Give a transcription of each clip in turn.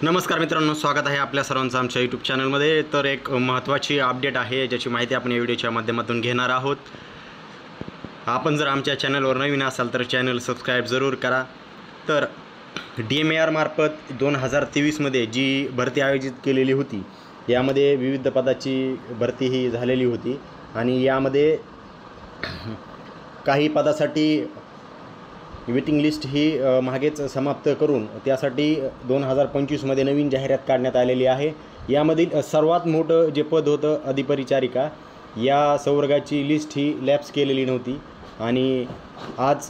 नमस्कार मित्रांनो, स्वागत आहे आपल्या सर्वांचं आमच्या यूट्यूब चॅनलमध्ये। तर एक महत्त्वाची अपडेट आहे ज्याची माहिती आपण या व्हिडिओच्या माध्यमातून घेणार आहोत। आपण जर आमच्या चॅनलवर नवीन असाल तर चॅनल सबस्क्राईब जरूर करा। तर DMAR मार्फत 2023 मध्ये जी भरती आयोजित केलेली होती यामध्ये विविध पदाची भरती ही झालेली होती आणि यामध्ये काही पदासाठी वेटिंग लिस्ट ही मागेच समाप्त करून त्यासाठी 2025 मध्ये नवीन जाहिरात काढण्यात आलेली आहे। यामधील सर्वात मोठं जे पद होतं अधिपरिचारिका, या संवर्गाची लिस्ट ही लॅप्स केलेली नव्हती आणि आज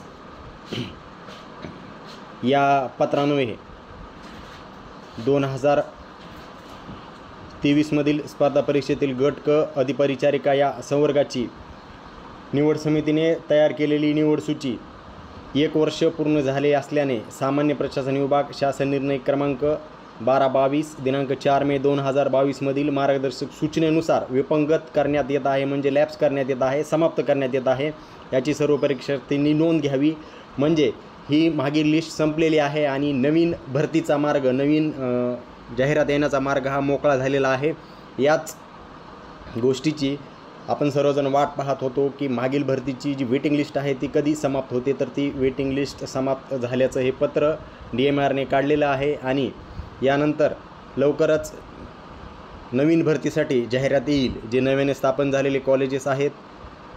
या पत्रान्वये 2023 मधील स्पर्धा परीक्षेतील गट क अधिपरिचारिका या संवर्गाची निवड समितीने तयार केलेली निवड सूची 1 वर्ष पूर्ण झाले असल्याने सामान्य प्रशासन विभाग शासन निर्णय क्रमांक 1222 दिनांक 4 मे 2022 मधील मार्गदर्शक सूचनेनुसार विपंगत करण्यात येत आहे, म्हणजे लॅप्स करण्यात येत आहे, समाप्त करण्यात येत आहे। याची सर्व परीक्षार्थींनी नोंद घ्यावी, म्हणजे ही मागील लिस्ट संपलेली आहे आणि नवीन भरतीचा मार्ग, नवीन जाहिरात येण्याचा मार्ग हा मोकळा झालेला आहे। याच गोष्टीची आपण सर्वजण वाट पाहत होतो की मागील भरतीची जी वेटिंग लिस्ट आहे ती कधी समाप्त होते। तर ती वेटिंग लिस्ट समाप्त झाल्याचं हे पत्र DMARने काढलेलं आहे आणि यानंतर लवकरच नवीन भरतीसाठी जाहिरात येईल। जे नव्याने स्थापन झालेले कॉलेजेस आहेत,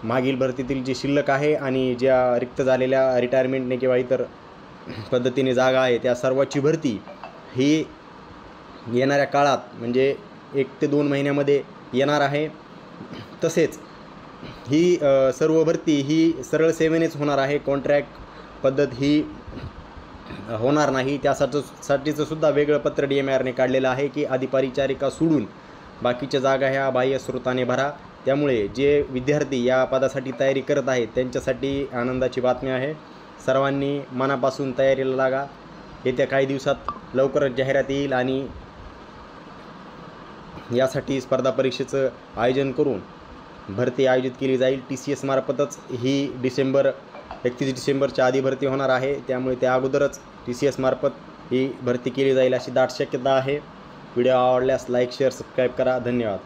मागील भरतीतील जी शिल्लक आहे आणि ज्या रिक्त झालेल्या रिटायरमेंटने किंवा इतर पद्धतीने जागा आहे त्या सर्वाची भरती ही येणाऱ्या काळात म्हणजे 1 ते 2 महिन्यामध्ये येणार आहे। तसेच ही सर्व भरती ही सरळ सेवेनेच होणार आहे, कॉन्ट्रॅक्ट पद्धत ही होणार नाही। त्यासाठीचं सुद्धा वेगळं पत्र DMARने काढलेलं आहे की अधिपरिचारिका सोडून बाकीच्या जागा ह्या बाह्य स्रोताने भरा। त्यामुळे जे विद्यार्थी या पदासाठी तयारी करत आहेत त्यांच्यासाठी आनंदाची बातमी आहे। सर्वांनी मनापासून तयारीला लागा। येत्या काही दिवसात लवकरच जाहिरात येईल आणि यासाठी स्पर्धा परीक्षेचं आयोजन करून भरती आयोजित केली जाईल। TCS मार्फतच ही 31 डिसेंबरच्या आधी भरती होणार आहे, त्यामुळे त्या अगोदरच TCS मार्फत ही भरती केली जाईल अशी दाट शक्यता आहे। व्हिडिओ आवडल्यास लाईक, शेअर, सबस्क्राईब करा। धन्यवाद।